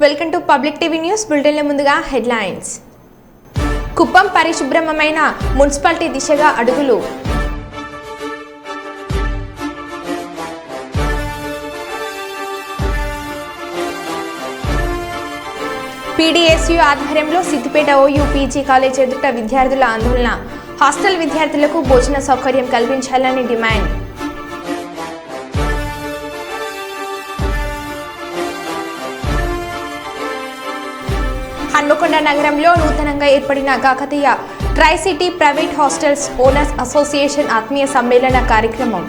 Welcome to public TV news బులెటిన్ల ముందుగా headlines. Kuppam పరిశుభ్రమైన మున్సిపాలిటీ దిశగా అడుగులు. పీడీఎస్యూ ఆధ్వర్యంలో సిద్దిపేట ఓయూ పీజీ కాలేజ్ ఎదుట విద్యార్థుల ఆందోళన. హాస్టల్ విద్యార్థులకు భోజన సౌకర్యం కల్పించాలని డిమాండ్. హన్మకొండ నగరంలో నూతనంగా ఏర్పడిన Kakatiya try city private hostels owners association ఆత్మీయ సమ్మేళన కార్యక్రమం.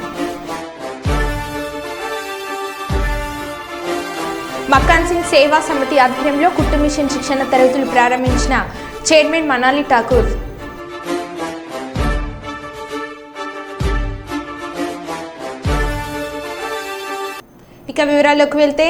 మక్కాన్ సింగ్ సేవా సమితి ఆధ్వర్యంలో కుట్టు మిషన్ శిక్షణ తరగతులు ప్రారంభించిన చైర్మన్ మనాలి ఠాకూర్. ఇక వివరాల్లోకి వెళ్తే,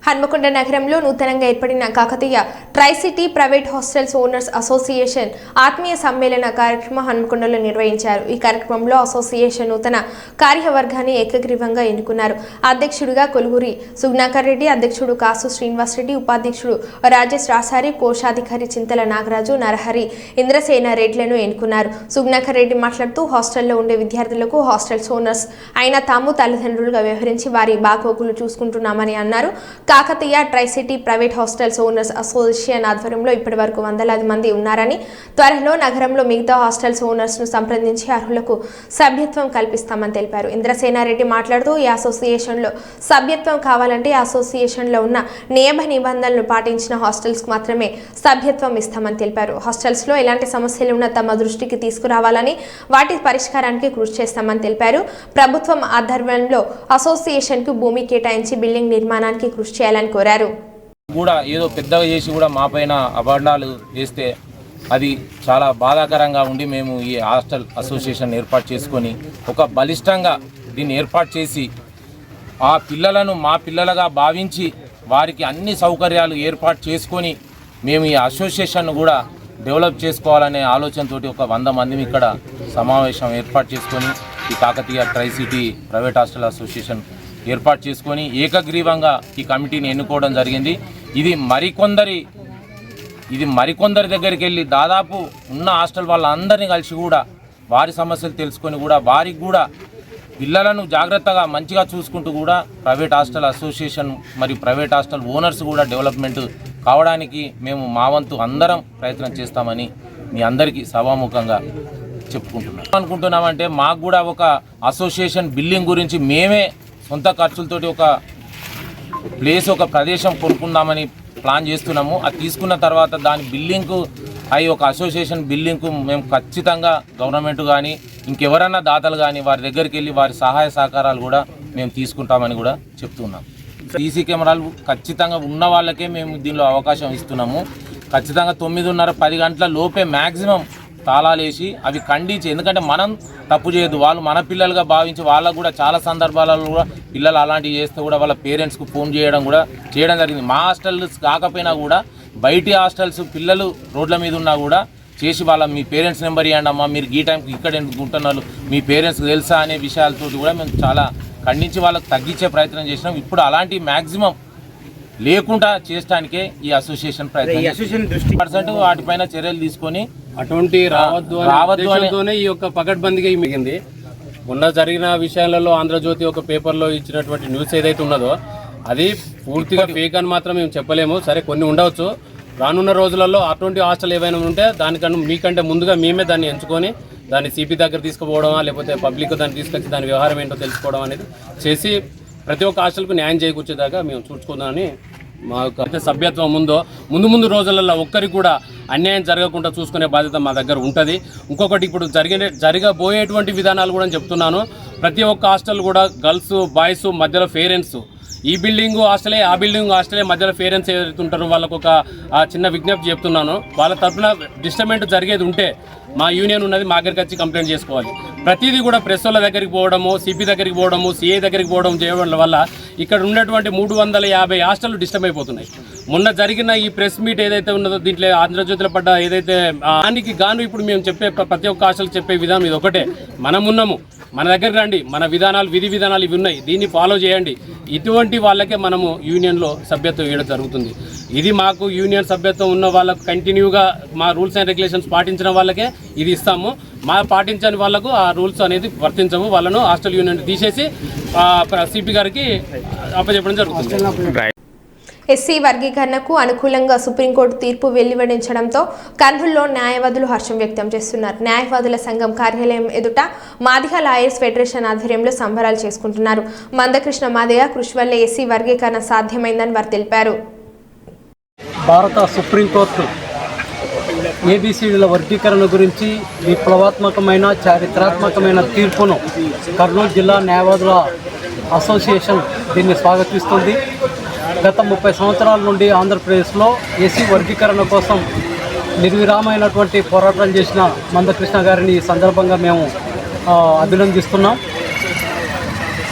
హన్మకొండ నగరంలో నూతనంగా ఏర్పడిన Kakatiya try city private hostels owners association ఆత్మీయ సమ్మేళన కార్యక్రమం హన్మకొండలో నిర్వహించారు. ఈ కార్యక్రమంలో అసోసియేషన్ నూతన కార్యవర్గాన్ని ఏకగ్రీవంగా ఎన్నుకున్నారు. అధ్యక్షుడిగా కొలుగురి సుగ్నాకర్ రెడ్డి, అధ్యక్షుడు కాసు శ్రీనివాస్ రెడ్డి, ఉపాధ్యక్షుడు రాజేష్ రాసారి, కోశాధికారి చింతల నాగరాజు, నరహరి, ఇంద్రసేన రెడ్లను ఎన్నుకున్నారు. సుగ్నాకర్ రెడ్డి మాట్లాడుతూ, హాస్టల్లో ఉండే విద్యార్థులకు హాస్టల్స్ ఓనర్స్ అయిన తాము తల్లిదండ్రులుగా వ్యవహరించి వారి బాగోగులు చూసుకుంటున్నామని అన్నారు. Kakatiya try city private hostels owners association ఆధ్వర్యంలో ఇప్పటి వరకు వందలాది మంది ఉన్నారని, త్వరలో నగరంలో మిగతా హాస్టల్స్ ఓనర్స్ ను సంప్రదించి అర్హులకు సభ్యత్వం కల్పిస్తామని తెలిపారు. ఇంద్రసేనారెడ్డి మాట్లాడుతూ, ఈ అసోసియేషన్లో సభ్యత్వం కావాలంటే అసోసియేషన్లో ఉన్న నియమ నిబంధనలను పాటించిన హాస్టల్స్ కు మాత్రమే సభ్యత్వం ఇస్తామని తెలిపారు. హాస్టల్స్ లో ఎలాంటి సమస్యలు ఉన్నా తమ దృష్టికి తీసుకురావాలని, వాటి పరిష్కారానికి కృషి చేస్తామని తెలిపారు. ప్రభుత్వం ఆధ్వర్యంలో అసోసియేషన్ కు భూమి కేటాయించి బిల్డింగ్ నిర్మాణానికి కృషి చేయాలని కోరారు. కూడా ఏదో పెద్దగా చేసి కూడా మా పైన అభాండాలు చేస్తే అది చాలా బాధాకరంగా ఉండి, మేము ఈ హాస్టల్ అసోసియేషన్ ఏర్పాటు చేసుకొని ఒక బలిష్టంగా దీన్ని ఏర్పాటు చేసి ఆ పిల్లలను మా పిల్లలుగా భావించి వారికి అన్ని సౌకర్యాలు ఏర్పాటు చేసుకొని మేము ఈ అసోసియేషన్ను కూడా డెవలప్ చేసుకోవాలనే ఆలోచనతో ఒక 100 మంది ఇక్కడ సమావేశం ఏర్పాటు చేసుకొని ఈ Kakatiya try city private hostel association ఏర్పాటు చేసుకొని ఏకగ్రీవంగా ఈ కమిటీని ఎన్నుకోవడం జరిగింది. ఇది మరికొందరి దగ్గరికి వెళ్ళి దాదాపు ఉన్న హాస్టల్ వాళ్ళందరినీ కలిసి కూడా వారి సమస్యలు తెలుసుకొని కూడా వారికి కూడా పిల్లలను జాగ్రత్తగా మంచిగా చూసుకుంటూ కూడా ప్రైవేట్ హాస్టల్ అసోసియేషన్ మరియు ప్రైవేట్ హాస్టల్ ఓనర్స్ కూడా డెవలప్మెంట్ కావడానికి మేము మా వంతు అందరం ప్రయత్నం చేస్తామని మీ అందరికీ సభాముఖంగా అనుకుంటున్నామంటే, మాకు కూడా ఒక అసోసియేషన్ బిల్డింగ్ గురించి మేమే సొంత ఖర్చులతోటి ఒక ప్లేస్, ఒక ప్రదేశం కొనుక్కుందామని ప్లాన్ చేస్తున్నాము. అది తీసుకున్న తర్వాత దాని బిల్డింగ్కు ఒక అసోసియేషన్ బిల్డింగ్కు మేము ఖచ్చితంగా గవర్నమెంట్ కానీ ఇంకెవరన్నా దాతలు కానీ వారి దగ్గరికి వెళ్ళి వారి సహాయ సహకారాలు కూడా మేము తీసుకుంటామని కూడా చెప్తున్నాం. సీసీ కెమెరాలు ఖచ్చితంగా ఉన్న వాళ్ళకే మేము దీనిలో అవకాశం ఇస్తున్నాము. ఖచ్చితంగా 9:30-10 గంటల లోపే మ్యాక్సిమం తాళాలు వేసి అవి ఖండించి, ఎందుకంటే మనం తప్పు చేయదు, వాళ్ళు మన పిల్లలుగా భావించి వాళ్ళకు కూడా చాలా సందర్భాలలో కూడా పిల్లలు అలాంటివి చేస్తే కూడా వాళ్ళ పేరెంట్స్కు ఫోన్ చేయడం జరిగింది. మా హాస్టల్స్ కాకపోయినా కూడా బయటి హాస్టల్స్ పిల్లలు రోడ్ల మీద ఉన్నా కూడా చేసి మీ పేరెంట్స్ నెంబర్ ఇవ్వండి అమ్మా, మీరు ఈ టైంకి ఇక్కడ ఎందుకు ఉంటున్నారు, మీ పేరెంట్స్కి తెలుసా అనే విషయాలతో కూడా మేము చాలా ఖండించి వాళ్ళకి తగ్గించే ప్రయత్నం చేసినాం. ఇప్పుడు అలాంటి మ్యాక్సిమం లేకుండా చేయడానికే ఈ అసోసియేషన్ ప్రయత్నం వాటిపైన చర్యలు తీసుకొని అటువంటి రావద్దు ఈ యొక్క పకడ్బందీగా మిగింది. మొన్న జరిగిన విషయాలలో ఆంధ్రజ్యోతి ఒక పేపర్లో ఇచ్చినటువంటి న్యూస్ ఏదైతే ఉన్నదో అది పూర్తిగా ఫేక్ అని మాత్రం మేము చెప్పలేము. సరే, కొన్ని ఉండవచ్చు. రానున్న రోజులలో అటువంటి హాస్టల్ ఏవైనా ఉంటే దానికన్నా మీకంటే ముందుగా మేమే దాన్ని ఎంచుకొని దాన్ని సిపి దగ్గర తీసుకుపోవడమా, లేకపోతే పబ్లిక్ దాన్ని తీసుకొచ్చి దాని వ్యవహారం ఏంటో తెలుసుకోవడం అనేది చేసి ప్రతి ఒక్క హాస్టల్కు న్యాయం చేకూర్చేదాకా మేము చూసుకుందామని మా యొక్క సభ్యత్వం ముందు రోజులలో ఒక్కరికి కూడా అన్యాయం జరగకుండా చూసుకునే బాధ్యత మా దగ్గర ఉంటుంది. ఇంకొకటి, ఇప్పుడు జరగబోయేటువంటి విధానాలు కూడా చెప్తున్నాను. ప్రతి ఒక్క హాస్టల్ కూడా గర్ల్స్ బాయ్స్ మధ్యలో పేరెంట్స్, ఈ బిల్డింగ్ హాస్టలే ఆ బిల్డింగ్ హాస్టలే మధ్యలో పేరెంట్స్ ఏదైతే ఉంటారో వాళ్ళకు ఒక చిన్న విజ్ఞప్తి చెప్తున్నాను. వాళ్ళ తరఫున డిస్టర్బెంట్ జరిగేది ఉంటే మా యూనియన్ ఉన్నది, మా దగ్గరికి వచ్చి కంప్లైంట్ చేసుకోవాలి. ప్రతిదీ కూడా ప్రెస్ వాళ్ళ దగ్గరికి పోవడము, సిపి దగ్గరికి పోవడము, సిఐ దగ్గరికి పోవడం చేయడం వల్ల ఇక్కడ ఉన్నటువంటి 350 హాస్టల్ డిస్టర్బ్ అయిపోతున్నాయి. మొన్న జరిగిన ఈ ప్రెస్ మీట్ ఏదైతే ఉన్నదో దీంట్లో ఆంధ్రజ్యోతిలో పడ్డ ఏదైతే దానికి గాను ఇప్పుడు మేము చెప్పే ప్రతి ఒక్క హాస్టల్ చెప్పే విధానం ఇది ఒకటే. మనం ఉన్నాము, మన దగ్గర రండి, మన విధానాలు విధి విధానాలు ఇవి ఉన్నాయి, దీన్ని ఫాలో చేయండి. ఇటువంటి వాళ్ళకే మనము యూనియన్లో సభ్యత్వం ఇవ్వడం జరుగుతుంది. ఇది మాకు యూనియన్ సభ్యత్వం ఉన్న వాళ్ళకు కంటిన్యూగా మా రూల్స్ అండ్ రెగ్యులేషన్స్ పాటించిన వాళ్ళకే ఇది ఇస్తాము. మా పాటించని వాళ్ళకు ఆ రూల్స్ అనేది వర్తించము. వాళ్ళను హాస్టల్ యూనియన్ తీసేసి సిపి గారికి అప్పచెప్పడం జరుగుతుంది. ఎస్సీ వర్గీకరణకు అనుకూలంగా సుప్రీంకోర్టు తీర్పు వెలువడించడంతో కర్నూలులో న్యాయవాదులు హర్షం వ్యక్తం చేస్తున్నారు. న్యాయవాదుల సంఘం కార్యాలయం ఎదుట మాదిగ లాయర్స్ ఫెడరేషన్ ఆధ్వర్యంలో సంబరాలు చేసుకుంటున్నారు. మందకృష్ణ మాదిగ కృషి వల్లే ఎస్సీ వర్గీకరణ సాధ్యమైందని వారు తెలిపారు. భారత సుప్రీంకోర్టు ఏబీసీడీల వర్గీకరణ గురించి విప్లవాత్మకమైన చారిత్రాత్మకమైన తీర్పును కర్నూలు జిల్లా న్యాయవాదుల అసోసియేషన్ దీన్ని స్వాగతిస్తుంది. గత 30 సంవత్సరాల నుండి ఆంధ్రప్రదేశ్లో ఎస్సీ వర్గీకరణ కోసం నిర్విరామైనటువంటి పోరాటం చేసిన మందకృష్ణ గారిని ఈ సందర్భంగా మేము అభినందిస్తున్నాం.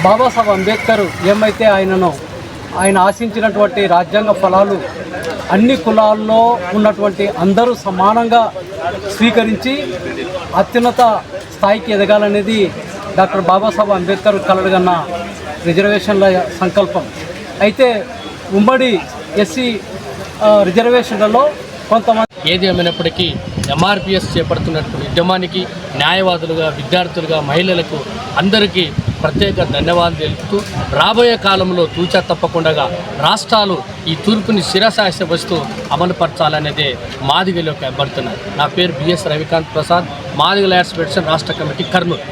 బాబాసాహెబ్ అంబేద్కర్ ఏమైతే ఆయన ఆశించినటువంటి రాజ్యాంగ ఫలాలు అన్ని కులాల్లో ఉన్నటువంటి అందరూ సమానంగా స్వీకరించి అత్యున్నత స్థాయికి ఎదగాలనేది డాక్టర్ బాబాసాహెబ్ అంబేద్కర్ కలలుగన్న రిజర్వేషన్ల సంకల్పం. అయితే ఉమ్మడి ఎస్సీ రిజర్వేషన్లలో కొంతమంది ఏది ఏమైనప్పటికీ ఎంఆర్పిఎస్ చేపడుతున్నటువంటి ఉద్యమానికి న్యాయవాదులుగా, విద్యార్థులుగా, మహిళలకు అందరికీ ప్రత్యేక ధన్యవాదాలు తెలుపుతూ రాబోయే కాలంలో తూచా తప్పకుండా రాష్ట్రాలు ఈ తూర్పుని శిరసాయవస్తూ అమలుపరచాలనేదే మాదిగల యొక్క అభ్యర్థన. నా పేరు BS Ravikanth Prasad, Madiga lawyers federation రాష్ట్ర కమిటీ కర్నూలు.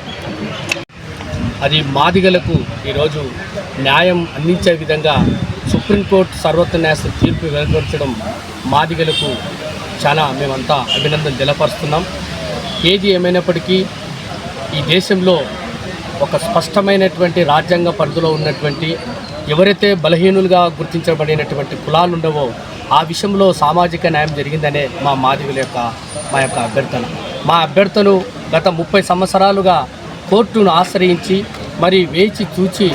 అది మాదిగలకు ఈరోజు న్యాయం అందించే విధంగా సుప్రీంకోర్టు సర్వోన్నత న్యాయస్థానం తీర్పు వెలువరించడం మాదిగలకు చాలా మేమంతా అభినందన తెలపరుస్తున్నాం. ఏది ఏమైనప్పటికీ ఈ దేశంలో ఒక స్పష్టమైనటువంటి రాజ్యాంగ పరిధిలో ఉన్నటువంటి ఎవరైతే బలహీనులుగా గుర్తించబడినటువంటి కులాలు ఉండవో ఆ విషయంలో సామాజిక న్యాయం జరిగిందనే మా యొక్క అభ్యర్థన. మా అభ్యర్థనను గత 30 సంవత్సరాలుగా కోర్టును ఆశ్రయించి మరి వేచి చూచి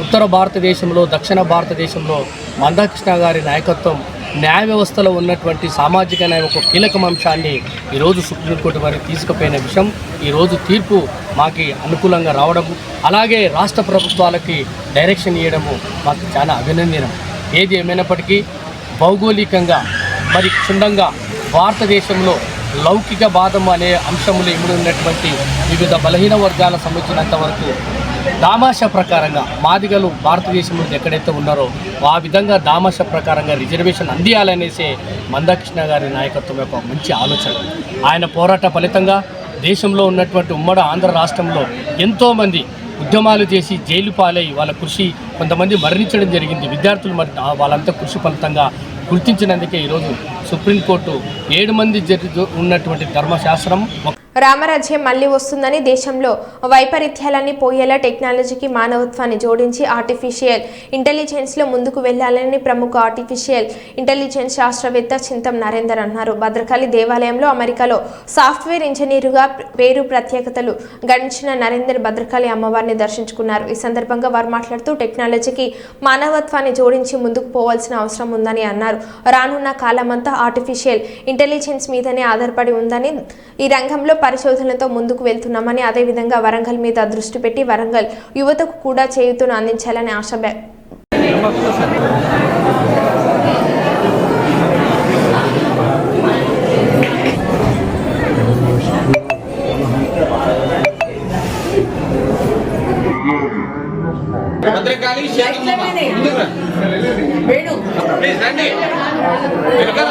ఉత్తర భారతదేశంలో, దక్షిణ భారతదేశంలో మందకృష్ణ గారి నాయకత్వం న్యాయ వ్యవస్థలో ఉన్నటువంటి సామాజిక న్యాయం ఒక కీలక అంశాన్ని ఈరోజు సుప్రీంకోర్టు వారికి తీసుకుపోయిన విషయం, ఈరోజు తీర్పు మాకు అనుకూలంగా రావడము, అలాగే రాష్ట్ర ప్రభుత్వాలకి డైరెక్షన్ ఇవ్వడము మాకు చాలా అభినందనం. ఏది ఏమైనప్పటికీ భౌగోళికంగా మరి క్షుణ్ణంగా భారతదేశంలో లౌకిక వాదం అనే అంశములు ఇమిడి ఉన్నటువంటి వివిధ బలహీన వర్గాల సంబంధించినంత వరకు దామాషా ప్రకారంగా మాదిగలు భారతదేశంలో ఎక్కడైతే ఉన్నారో ఆ విధంగా దామాషా ప్రకారంగా రిజర్వేషన్ అందియాలనేసే మందకృష్ణ గారి నాయకత్వం యొక్క మంచి ఆలోచన. ఆయన పోరాట ఫలితంగా దేశంలో ఉన్నటువంటి ఉమ్మడి ఆంధ్ర రాష్ట్రంలో ఎంతోమంది ఉద్యమాలు చేసి జైలు పాలై వాళ్ళ కృషి కొంతమంది మరణించడం జరిగింది. విద్యార్థులు వాళ్ళంతా కృషి ఫలితంగా గుర్తించినందుకే ఈరోజు సుప్రీంకోర్టు 7 మంది జడ్జి ఉన్నటువంటి ధర్మశాస్త్రం రామరాజ్యం మళ్లీ వస్తుందని, దేశంలో వైపరీత్యాలన్నీ పోయేలా టెక్నాలజీకి మానవత్వాన్ని జోడించి ఆర్టిఫిషియల్ ఇంటెలిజెన్స్లో ముందుకు వెళ్లాలని ప్రముఖ ఆర్టిఫిషియల్ ఇంటెలిజెన్స్ శాస్త్రవేత్త చింతం నరేందర్ అన్నారు. భద్రకాళి దేవాలయంలో అమెరికాలో సాఫ్ట్వేర్ ఇంజనీరుగా పేరు ప్రత్యేకతలు గడించిన నరేందర్ భద్రకాళి అమ్మవారిని దర్శించుకున్నారు. ఈ సందర్భంగా వారు మాట్లాడుతూ టెక్నాలజీకి మానవత్వాన్ని జోడించి ముందుకు పోవాల్సిన అవసరం ఉందని అన్నారు. రానున్న కాలమంతా ఆర్టిఫిషియల్ ఇంటెలిజెన్స్ మీదనే ఆధారపడి ఉందని, ఈ రంగంలో పరిశోధనలతో ముందుకు వెళ్తున్నామని, అదేవిధంగా వరంగల్ మీద దృష్టి పెట్టి వరంగల్ యువతకు కూడా చేయూతను అందించాలని ఆశ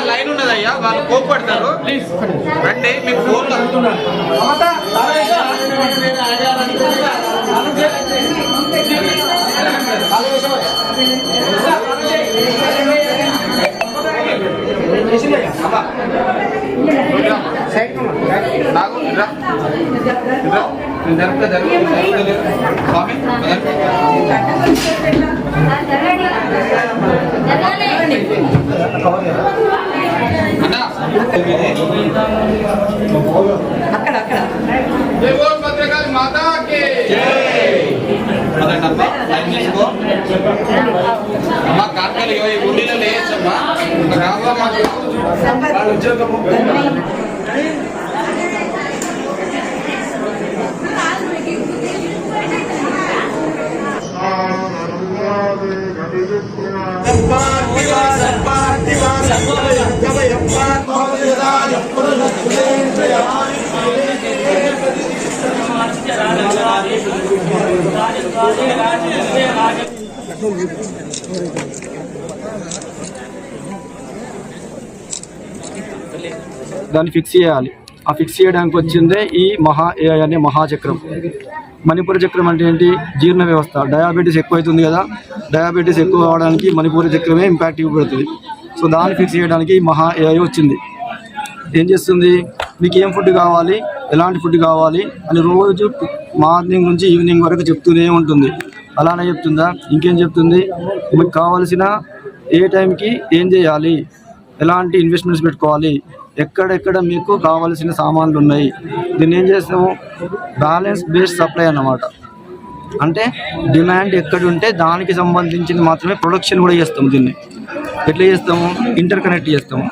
లైన్ ఉన్నదయ్యా, వాళ్ళు కోప్పడతారు. రండి, మీకు ఫోన్ స్వామి అమ్మా కార్యాలు గుండీలో లేయచ్చమ్మా. దాన్ని ఫిక్స్ చేయాలి. ఆ ఫిక్స్ చేయడానికి వచ్చిందే ఈ AI అనే మహాచక్రం. మణిపూర చక్రం అంటే ఏంటి? జీర్ణ వ్యవస్థ. డయాబెటీస్ ఎక్కువ అవుతుంది కదా, డయాబెటీస్ ఎక్కువ అవడానికి మణిపూర చక్రమే ఇంపాక్ట్ ఇవ్వబడుతుంది. సో దాన్ని ఫిక్స్ చేయడానికి ఈ AI వచ్చింది. ఏం చేస్తుంది? మీకు ఏం ఫుడ్ కావాలి, ఎలాంటి ఫుడ్ కావాలి అని రోజు మార్నింగ్ నుంచి ఈవినింగ్ వరకు చెప్తూనే ఉంటుంది. అలానే చెప్తుందా? ఇంకేం చెప్తుంది? మీకు కావాల్సిన ఏ టైంకి ఏం చేయాలి, ఎలాంటి ఇన్వెస్ట్మెంట్స్ పెట్టుకోవాలి, ఎక్కడెక్కడ మీకు కావాల్సిన సామాన్లు ఉన్నాయి. దీన్ని ఏం చేస్తాము? బ్యాలెన్స్ బేస్డ్ సప్లై అన్నమాట. అంటే డిమాండ్ ఎక్కడుంటే దానికి సంబంధించింది మాత్రమే ప్రొడక్షన్ కూడా చేస్తాము. దీన్ని ఎట్లా చేస్తాము? ఇంటర్ కనెక్ట్ చేస్తాము.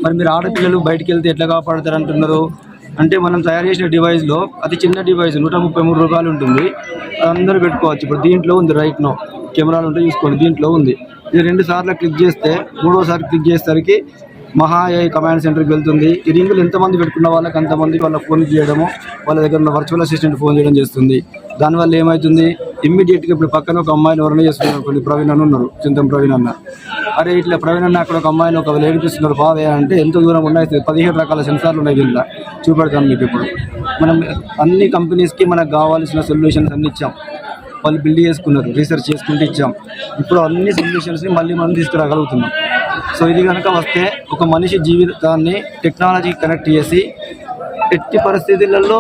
మరి మీరు ఆడపిల్లలు బయటికి వెళ్తే ఎట్లా కాపాడతారు అంటున్నారు అంటే, మనం తయారు చేసిన డివైస్లో అతి చిన్న డివైస్ 133 రూపాయలు ఉంటుంది. అందరూ పెట్టుకోవచ్చు. ఇప్పుడు దీంట్లో ఉంది, రైట్ నో కెమెరాలు ఉంటే చూసుకోండి, దీంట్లో ఉంది. ఇది 2 సార్లు క్లిక్ చేస్తే 3వసారి క్లిక్ చేసేసరికి AI కమాండ్ సెంటర్కి వెళ్తుంది. ఈ రింగులు ఎంతమంది పెట్టుకున్న వాళ్ళకి అంతమందికి వాళ్ళ ఫోన్ చేయడము, వాళ్ళ దగ్గర ఉన్న వర్చువల్ అసిస్టెంట్ ఫోన్ చేయడం చేస్తుంది. దానివల్ల ఏమవుతుంది? ఇమ్మీడియట్గా ఇప్పుడు పక్కన ఒక అమ్మాయిని ఎవరైనా చేస్తున్నారు, కొన్ని ప్రవీణ్ అన్న ఉన్నారు, చింతం ప్రవీణ్ అన్న, అరే ఇట్లా ప్రవీణ్ అన్న అక్కడ ఒక అమ్మాయిని ఒక ఏడిపిస్తున్నారు బావే అంటే ఎంత దూరం ఉన్నాయి? 17 రకాల సెన్సార్లు ఉన్నాయి దీంట్లో, చూపెడతాను మీకు. ఇప్పుడు మనం అన్ని కంపెనీస్కి మనకు కావాల్సిన సొల్యూషన్స్ అన్ని ఇచ్చాం. వాళ్ళు బిల్డ్ చేసుకున్నారు, రీసెర్చ్ చేసుకుంటూ ఇచ్చాం. ఇప్పుడు అన్ని సొల్యూషన్స్ని మళ్ళీ మనం తీసుకురాగలుగుతున్నాం. సో ఇది కనుక వస్తే ఒక మనిషి జీవితాన్ని టెక్నాలజీకి కనెక్ట్ చేసి, ఎట్టి పరిస్థితులలో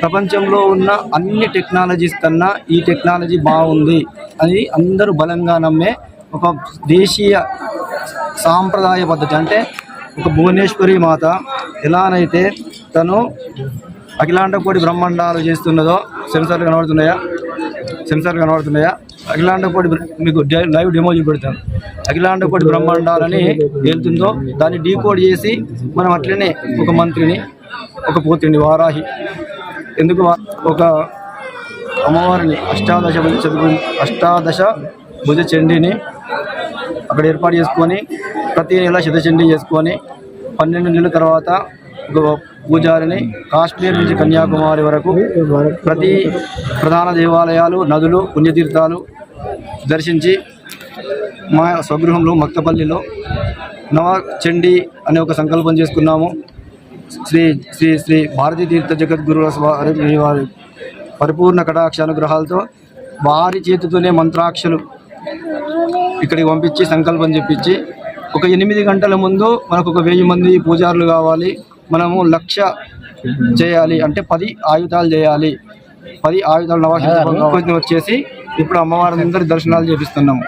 ప్రపంచంలో ఉన్న అన్ని టెక్నాలజీస్ కన్నా ఈ టెక్నాలజీ బాగుంది అని అందరూ బలంగా నమ్మే ఒక దేశీయ సాంప్రదాయ పద్ధతి. అంటే ఒక భువనేశ్వరి మాత ఎలానైతే తను అఖిలాండ కోటి బ్రహ్మాండాలు చేస్తున్నదో, సెన్సార్లు కనబడుతున్నాయా? అఖిలాండ కోటి మీకు లైవ్ డెమో చూపెడతాను. అఖిలాండ కోటి బ్రహ్మాండాలని వెళ్తుందో దాన్ని డీకోడ్ చేసి మనం అట్లనే ఒక మంత్రిని, ఒక పూర్తిని, వారాహి, ఎందుకు ఒక అమ్మవారిని అష్టాదశ భుజ చండీని అక్కడ ఏర్పాటు చేసుకొని ప్రతి నెల శతచండీ చేసుకొని 12 నెలల తర్వాత ఒక పూజారిని కాశ్మీర్ నుంచి కన్యాకుమారి వరకు ప్రతి ప్రధాన దేవాలయాలు, నదులు, పుణ్యతీర్థాలు దర్శించి మా స్వగృహంలో మక్తపల్లిలో నవచండీ అనే ఒక సంకల్పం చేసుకున్నాము. శ్రీ శ్రీ శ్రీ భారతీ తీర్థ జగద్గురుల వారి పరిపూర్ణ కటాక్ష అనుగ్రహాలతో వారి చేతితోనే మంత్రాక్షలు ఇక్కడికి పంపించి సంకల్పం చెప్పించి, ఒక 8 గంటల ముందు మనకు ఒక 1000 మంది పూజారులు కావాలి, మనము 1,00,000 చేయాలి అంటే 10 ఆయుధాలు చేయాలి. 10 ఆయుధాలు నవాసి వచ్చేసి ఇప్పుడు అమ్మవారి దర్శనాలు చేపిస్తున్నాము.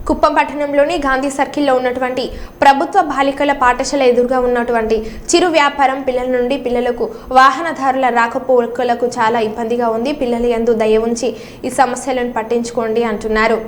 కుప్పం పట్టణంలోని గాంధీ సర్కిల్లో ఉన్నటువంటి ప్రభుత్వ బాలికల పాఠశాల ఎదురుగా ఉన్నటువంటి చిరు వ్యాపారం పిల్లల నుండి పిల్లలకు వాహనదారుల రాకపోకలకు చాలా ఇబ్బందిగా ఉంది. పిల్లల యందు దయ ఉంచి ఈ సమస్యలను పట్టించుకోండి అంటున్నారు.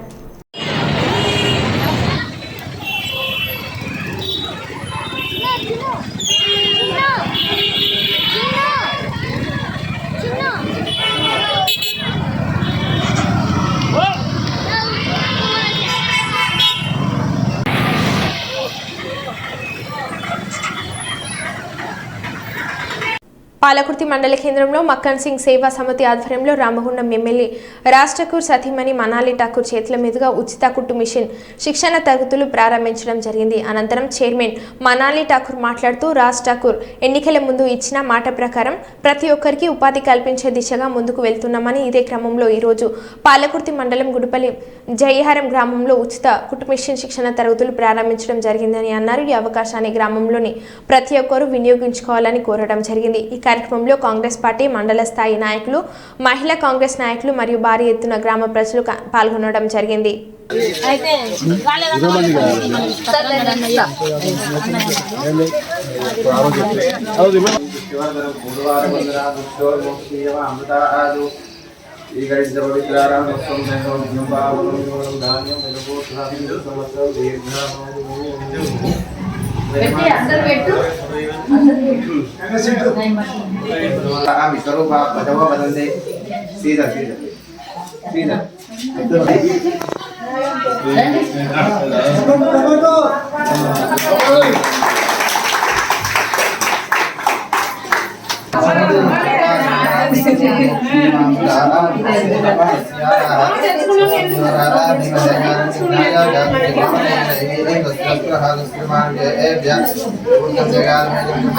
పాలకుర్తి మండల కేంద్రంలో మక్కన్ సింగ్ సేవా సమితి ఆధ్వర్యంలో రామగుండం ఎమ్మెల్యే రాజ్ ఠాకూర్ సతీమణి మనాలి ఠాకూర్ చేతుల మీదుగా ఉచిత కుట్టు మిషన్ శిక్షణ తరగతులు ప్రారంభించడం జరిగింది. అనంతరం చైర్మన్ మనాలి ఠాకూర్ మాట్లాడుతూ రాజ్ ఠాకూర్ ఎన్నికల ముందు ఇచ్చిన మాట ప్రకారం ప్రతి ఒక్కరికి ఉపాధి కల్పించే దిశగా ముందుకు వెళ్తున్నామని, ఇదే క్రమంలో ఈరోజు పాలకుర్తి మండలం గుడిపల్లి జయహారం గ్రామంలో ఉచిత కుట్టు మిషన్ శిక్షణ తరగతులు ప్రారంభించడం జరిగిందని అన్నారు. ఈ అవకాశాన్ని గ్రామంలోని ప్రతి ఒక్కరూ వినియోగించుకోవాలని కోరడం జరిగింది. ఈ కార్యక్రమంలో కాంగ్రెస్ పార్టీ మండల స్థాయి నాయకులు, మహిళా కాంగ్రెస్ నాయకులు మరియు భారీ ఎత్తున గ్రామ ప్రజలు పాల్గొనడం జరిగింది. విశ్వరూప భజవ వదందే శ్రీధర్ శ్రీధర్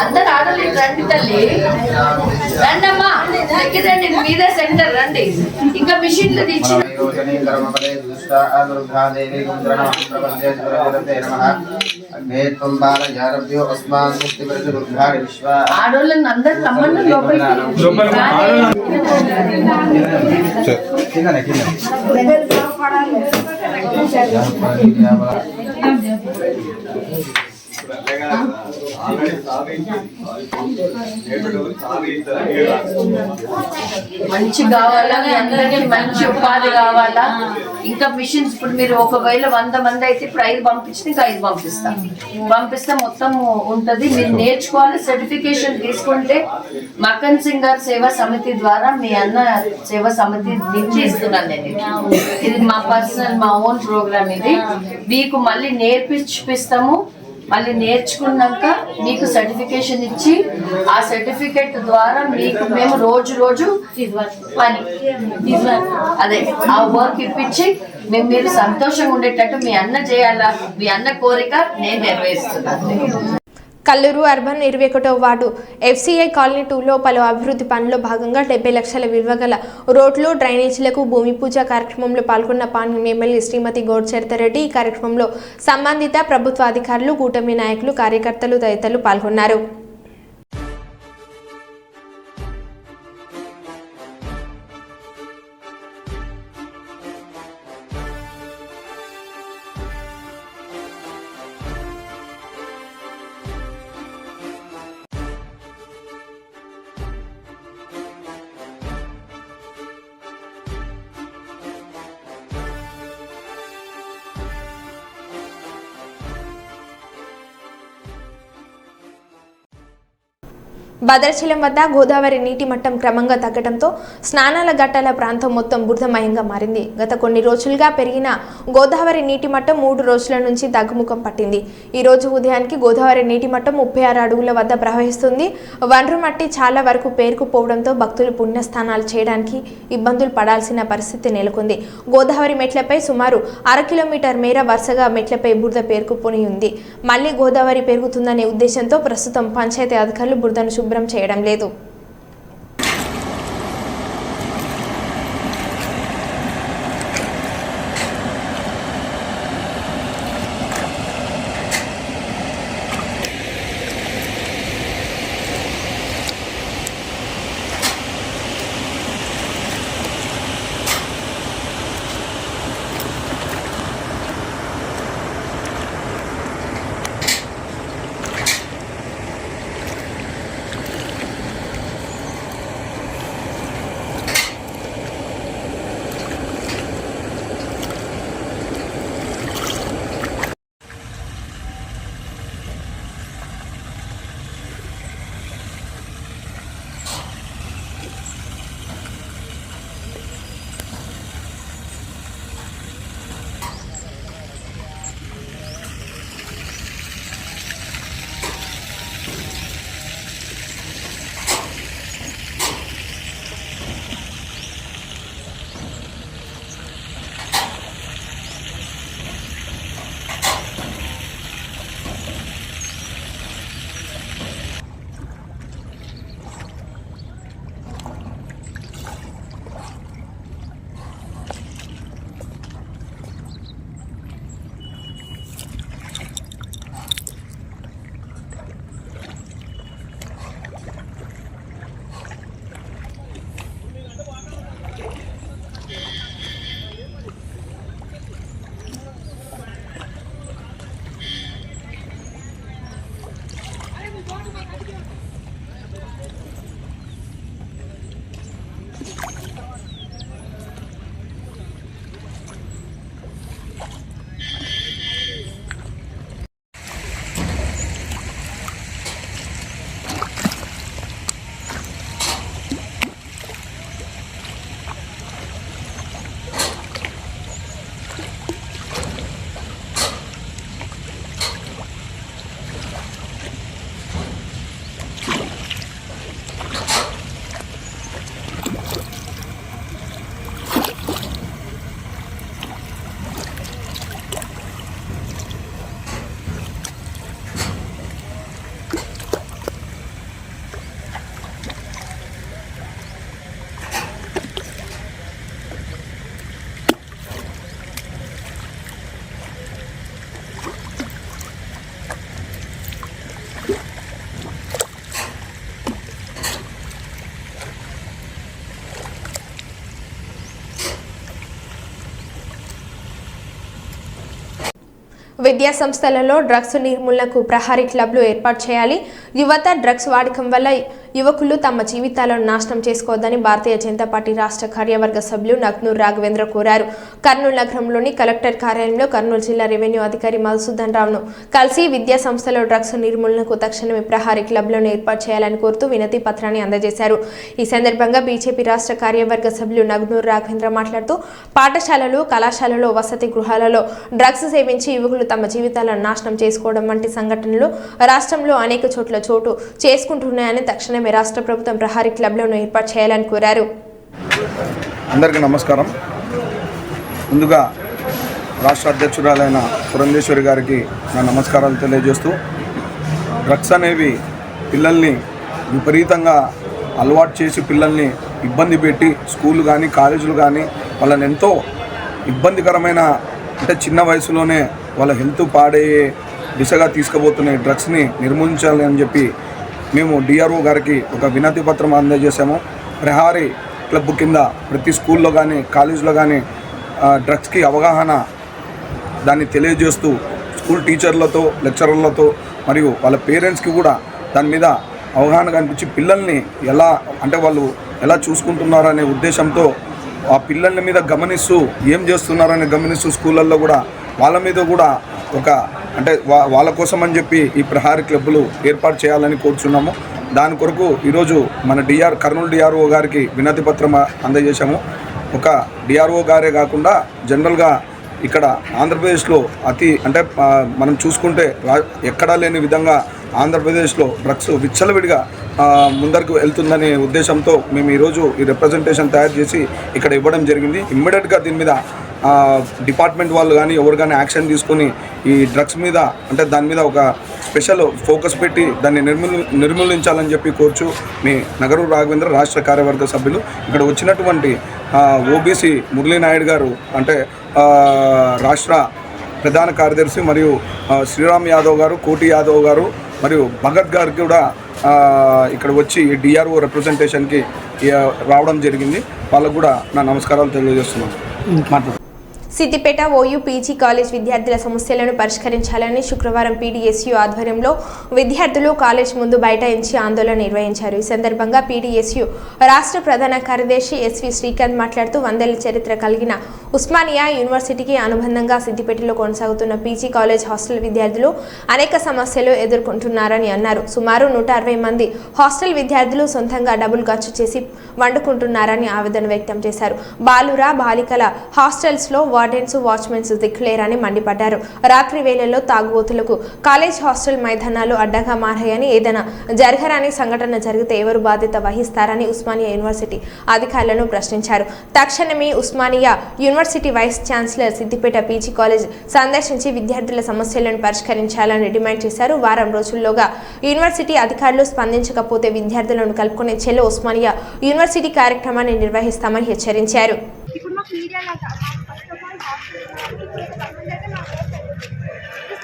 అందరు ఆడలేదు రండి తల్లి రండమ్మా రండి మీదే సెంటర్ రండి ఇంకా మిషన్లు తీసి ఆడోళ్ళని అందరు రమ్మని మంచి కావాలా మీ అందరికి మంచి ఉపాధి కావాలా ఇంకా మిషన్స్ ఇప్పుడు మీరు ఒకవేళ 100 మంది అయితే ఇప్పుడు 5 పంపించితే ఇంకా 5 పంపిస్తే మొత్తం ఉంటది. మీరు నేర్చుకోవాలి, సర్టిఫికేషన్ తీసుకుంటే మక్కన్ సింగ్ గారి సేవా సమితి ద్వారా మీ అన్న సేవా సమితి నుంచి ఇస్తున్నాను నేను. ఇది మా పర్సనల్ మా ఓన్ ప్రోగ్రామ్. ఇది మీకు మళ్ళీ నేర్పిస్తాము. మళ్ళీ నేర్చుకున్నాక మీకు సర్టిఫికేషన్ ఇచ్చి ఆ సర్టిఫికేట్ ద్వారా మీకు మేము రోజు పని అదే ఆ వర్క్ ఇప్పించి మీరు సంతోషంగా ఉండేటట్టు మీ అన్న చేయాలా, మీ అన్న కోరిక నేను నెరవేరుస్తున్నాను. కల్లూరు అర్బన్ 21వ వార్డు FCI కాలనీ 2లో పలు అభివృద్ధి పనుల్లో భాగంగా 70 లక్షల విలువ గల రోడ్లు, డ్రైనేజీలకు భూమి పూజ కార్యక్రమంలో పాల్గొన్న పాణ్యం ఎమ్మెల్యే శ్రీమతి గౌడ్చరితారెడ్డి. ఈ కార్యక్రమంలో సంబంధిత ప్రభుత్వ అధికారులు, కూటమి నాయకులు, కార్యకర్తలు తదితరులు పాల్గొన్నారు. భద్రాచలం వద్ద గోదావరి నీటి మట్టం క్రమంగా తగ్గడంతో స్నానాల గట్టాల ప్రాంతం మొత్తం బురదమయంగా మారింది. గత కొన్ని రోజులుగా పెరిగిన గోదావరి నీటి మట్టం 3 రోజుల నుంచి తగ్గుముఖం పట్టింది. ఈ రోజు ఉదయానికి గోదావరి నీటి మట్టం 36 అడుగుల వద్ద ప్రవహిస్తుంది. వనరు మట్టి చాలా వరకు పేరుకుపోవడంతో భక్తులు పుణ్యస్నానాలు చేయడానికి ఇబ్బందులు పడాల్సిన పరిస్థితి నెలకొంది. గోదావరి మెట్లపై సుమారు 1/2 కిలోమీటర్ మేర వరుసగా మెట్లపై బురద పేరుకుపోయి ఉంది. మళ్లీ గోదావరి పెరుగుతుందనే ఉద్దేశంతో ప్రస్తుతం పంచాయతీ అధికారులు బురదను శుభ్రం చేయడం లేదు. విద్యా సంస్థలలో డ్రగ్స్ నిర్మూలనకు ప్రహారీ క్లబ్లు ఏర్పాటు చేయాలి. యువత డ్రగ్స్ వాడకం వల్ల యువకులు తమ జీవితాలను నాశనం చేసుకోవద్దని భారతీయ జనతా పార్టీ రాష్ట్ర కార్యవర్గ సభ్యులు నగ్నూర్ రాఘవేంద్ర కోరారు. కర్నూలు నగరంలోని కలెక్టర్ కార్యాలయంలో కర్నూలు జిల్లా రెవెన్యూ అధికారి మధుసూదన్ రావును కలిసి విద్యా సంస్థలో డ్రగ్స్ నిర్మూలనకు తక్షణమే ప్రహారీ క్లబ్లను ఏర్పాటు చేయాలని కోరుతూ వినతి పత్రాన్ని అందజేశారు. ఈ సందర్భంగా బీజేపీ రాష్ట్ర కార్యవర్గ సభ్యులు నగ్నూర్ రాఘవేంద్ర మాట్లాడుతూ పాఠశాలలు, కళాశాలలో, వసతి గృహాలలో డ్రగ్స్ సేవించి యువకులు తమ జీవితాలను నాశనం చేసుకోవడం వంటి సంఘటనలు రాష్ట్రంలో అనేక చోట్ల చోటు చేసుకుంటున్నాయని తక్షణమే రాష్ట్ర ప్రభుత్వం ప్రహారీ క్లబ్లను ఏర్పాటు చేయాలని కోరారు. అందరికీ నమస్కారం. ముందుగా రాష్ట్ర అధ్యక్షురాలైన పురంధేశ్వరి గారికి నా నమస్కారాలు తెలియజేస్తూ, డ్రగ్స్ అనేవి పిల్లల్ని విపరీతంగా అలవాటు చేసి పిల్లల్ని ఇబ్బంది పెట్టి స్కూళ్ళు కానీ కాలేజీలు కానీ వాళ్ళని ఎంతో ఇబ్బందికరమైన, అంటే చిన్న వయసులోనే వాళ్ళ హెల్త్ పాడయ్యే దిశగా తీసుకుపోతున్న డ్రగ్స్ని నిర్మూలించాలి అని చెప్పి మేము డిఆర్ఓ గారికి ఒక వినతి పత్రం అందజేసాము. ప్రహారీ క్లబ్ కింద ప్రతి స్కూల్లో కానీ కాలేజీలో కానీ డ్రగ్స్కి అవగాహన దాన్ని తెలియజేస్తూ స్కూల్ టీచర్లతో, లెక్చరర్లతో మరియు వాళ్ళ పేరెంట్స్కి కూడా దాని మీద అవగాహన కనిపించి పిల్లల్ని ఎలా, అంటే వాళ్ళు ఎలా చూసుకుంటున్నారనే ఉద్దేశంతో ఆ పిల్లల మీద గమనిస్తూ ఏం చేస్తున్నారని గమనిస్తూ స్కూళ్ళల్లో కూడా వాళ్ళ మీద కూడా ఒక, అంటే వాళ్ళ కోసం అని చెప్పి ఈ ప్రహారీ క్లబ్లు ఏర్పాటు చేయాలని కోరుచున్నాము. దాని కొరకు ఈరోజు మన కర్నూలు డిఆర్ఓ గారికి వినతి పత్రం అందజేశాము. ఒక డిఆర్ఓ గారే కాకుండా జనరల్గా ఇక్కడ ఆంధ్రప్రదేశ్లో అంటే మనం చూసుకుంటే ఎక్కడా లేని విధంగా ఆంధ్రప్రదేశ్లో డ్రగ్స్ విచ్చలవిడిగా ముందరకు వెళ్తుందనే ఉద్దేశంతో మేము ఈరోజు ఈ రిప్రజెంటేషన్ తయారు చేసి ఇక్కడ ఇవ్వడం జరిగింది. ఇమ్మీడియట్గా దీని మీద డిపార్ట్మెంట్ వాళ్ళు కానీ ఎవరు కానీ యాక్షన్ తీసుకొని ఈ డ్రగ్స్ మీద, అంటే దాని మీద ఒక స్పెషల్ ఫోకస్ పెట్టి దాన్ని నిర్మూలించాలని చెప్పి కోర్చు మీ నగరు రాఘవేంద్ర రాష్ట్ర కార్యవర్గ సభ్యులు. ఇక్కడ వచ్చినటువంటి ఓబీసీ మురళీనాయుడు గారు, అంటే రాష్ట్ర ప్రధాన కార్యదర్శి, మరియు శ్రీరామ్ యాదవ్ గారు, కోటి యాదవ్ గారు మరియు భగత్ గారికి కూడా ఇక్కడ వచ్చి డిఆర్ఓ రిప్రజెంటేషన్కి రావడం జరిగింది. వాళ్ళకు కూడా నా నమస్కారాలు తెలియజేస్తున్నాను. సిద్దిపేట ఓయూ పీజీ కాలేజ్ విద్యార్థుల సమస్యలను పరిష్కరించాలని శుక్రవారం పీడీఎస్యూ ఆధ్వర్యంలో విద్యార్థులు కాలేజ్ ముందు బైఠాయించి ఆందోళన నిర్వహించారు. ఈ సందర్భంగా పీడీఎస్యూ రాష్ట్ర ప్రధాన కార్యదర్శి ఎస్వి శ్రీకాంత్ మాట్లాడుతూ, 100 ఏళ్ల చరిత్ర కలిగిన ఉస్మానియా యూనివర్సిటీకి అనుబంధంగా సిద్దిపేటలో కొనసాగుతున్న పీజీ కాలేజ్ హాస్టల్ విద్యార్థులు అనేక సమస్యలు ఎదుర్కొంటున్నారని అన్నారు. సుమారు 160 మంది హాస్టల్ విద్యార్థులు సొంతంగా డబ్బులు ఖర్చు చేసి వండుకుంటున్నారని ఆవేదన వ్యక్తం చేశారు. బాలుర బాలికల హాస్టల్స్లో వార్డెన్స్, వాచ్మెన్స్ దిక్కులేరని మండిపడ్డారు. రాత్రి వేళల్లో తాగుబోతులకు కాలేజ్ హాస్టల్ మైదానాలు అడ్డగా మారాయని, ఏదైనా జరగరాని సంఘటన జరిగితే ఎవరు బాధ్యత వహిస్తారని ఉస్మానియా యూనివర్సిటీ అధికారులను ప్రశ్నించారు. తక్షణమే Osmania university vice chancellor Siddipet PG college సందర్శించి విద్యార్థుల సమస్యలను పరిష్కరించాలని డిమాండ్ చేశారు. వారం రోజుల్లోగా యూనివర్సిటీ అధికారులు స్పందించకపోతే విద్యార్థులను కలుపుకునే చెలో ఉస్మానియా యూనివర్సిటీ కార్యక్రమాన్ని నిర్వహిస్తామని హెచ్చరించారు. ఇప్పుడు మాకు మీడియాలో ఫస్ట్ ఆఫ్ ఆల్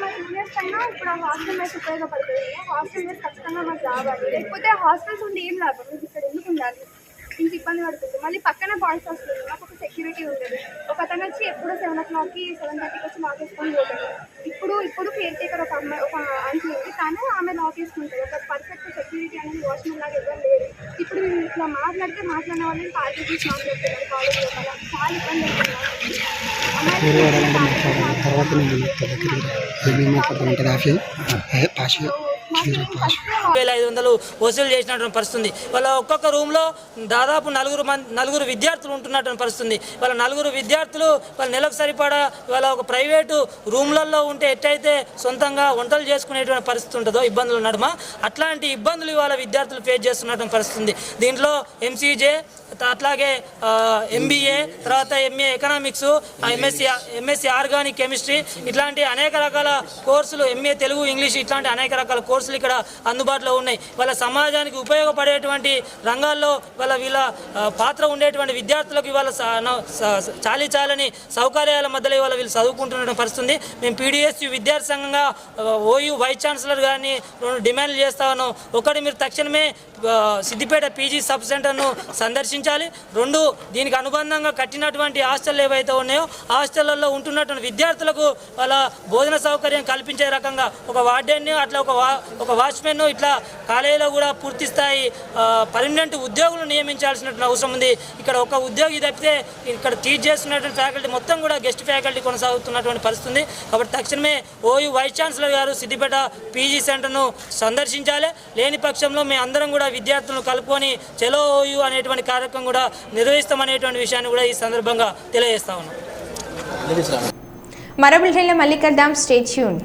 మా జూనియర్స్ అయినా ఇప్పుడు ఆ హాస్టల్ వైస్ ఉపయోగపడుతుంది. హాస్టల్ వైస్ ఖచ్చితంగా మాకు రావాలి, లేకపోతే హాస్టల్స్ ఉండి ఏం లాభం, మీకు ఇక్కడ ఎందుకు ఉండాలి, ఇంత ఇబ్బంది పడుతుంది. మళ్ళీ పక్కన బాయ్స్ వస్తుంది, మాకు ఒక సెక్యూరిటీ ఉండదు. ఒక అతను వచ్చి ఎప్పుడు 7:00కి 7:30కి వచ్చి లాక్ వేసుకొని పోతాడు. ఇప్పుడు కేర్ టేకర్ ఒక అమ్మాయి, ఒక ఆంటీ ఉంది, తను ఆమె లాక్ వేసుకుంటుంది. ఒక పర్ఫెక్ట్ సెక్యూరిటీ అనేది వాచ్మెన్ లాగా ఎవరు లేదు. ఇప్పుడు మేము ఇట్లా మాట్లాడిన వాళ్ళని టార్గెట్ చేసి మాట్లాడుతున్నారు కాలేజ్ లోపల. చాలా ఇబ్బంది అవుతుంది. 1500 వసూలు చేసినటువంటి పరిస్థితుంది. వాళ్ళ ఒక్కొక్క రూమ్లో దాదాపు నలుగురు విద్యార్థులు ఉంటున్నటువంటి పరిస్థితుంది. వాళ్ళ నలుగురు విద్యార్థులు వాళ్ళ నెలకు సరిపడా వాళ్ళ ఒక ప్రైవేటు రూమ్లలో ఉంటే ఎట్టయితే సొంతంగా వంటలు చేసుకునేటువంటి పరిస్థితి ఉంటుందో ఇబ్బందులు నడుమ, అట్లాంటి ఇబ్బందులు ఇవాళ విద్యార్థులు ఫేస్ చేస్తున్నటువంటి పరిస్థితుంది. దీంట్లో ఎంసీజే, అట్లాగే ఎంబీఏ, తర్వాత MA economics, MSc organic chemistry, ఇట్లాంటి అనేక రకాల కోర్సులు, ఎంఏ తెలుగు ఇంగ్లీష్, ఇట్లాంటి అనేక రకాల కోర్సులు కోర్సులు ఇక్కడ అందుబాటులో ఉన్నాయి. వాళ్ళ సమాజానికి ఉపయోగపడేటువంటి రంగాల్లో వీళ్ళ పాత్ర ఉండేటువంటి విద్యార్థులకు ఇవాళ చాలని సౌకర్యాల మధ్యలో ఇవాళ వీళ్ళు చదువుకుంటున్న పరిస్థితుంది. మేము PDSU విద్యార్థి సంఘంగా OU వైస్ ఛాన్సలర్ గారిని 2 డిమాండ్లు చేస్తా ఉన్నాం. ఒకటి, మీరు తక్షణమే సిద్దిపేట PG సబ్ సెంటర్ను సందర్శించాలి. 2, దీనికి అనుబంధంగా కట్టినటువంటి హాస్టల్ ఏవైతే ఉన్నాయో హాస్టళ్లలో ఉంటున్నటువంటి విద్యార్థులకు వాళ్ళ భోజన సౌకర్యం కల్పించే రకంగా ఒక వార్డెన్ అట్లా ఒక వాచ్మెన్ ఇట్లా కాలేజీలో కూడా పూర్తి స్థాయి పర్మనెంట్ ఉద్యోగులు నియమించాల్సినటువంటి అవసరం ఉంది. ఇక్కడ ఒక ఉద్యోగి తప్పితే ఇక్కడ టీచ్ చేస్తున్నటువంటి ఫ్యాకల్టీ మొత్తం కూడా గెస్ట్ ఫ్యాకల్టీ కొనసాగుతున్నటువంటి పరిస్థితి. కాబట్టి తక్షణమే OU వైస్ ఛాన్సలర్ గారు సిద్దిపేట PG సెంటర్ను సందర్శించాలి. లేని పక్షంలో మేము అందరం కూడా విద్యార్థులను కలుపుకొని చలో OU అనేటువంటి కార్యక్రమం కూడా నిర్వహిస్తామనేటువంటి విషయాన్ని కూడా ఈ సందర్భంగా తెలియజేస్తా ఉన్నాం. మరో బులెటిన్లో మళ్ళీ కలుద్దాం. Stay tuned.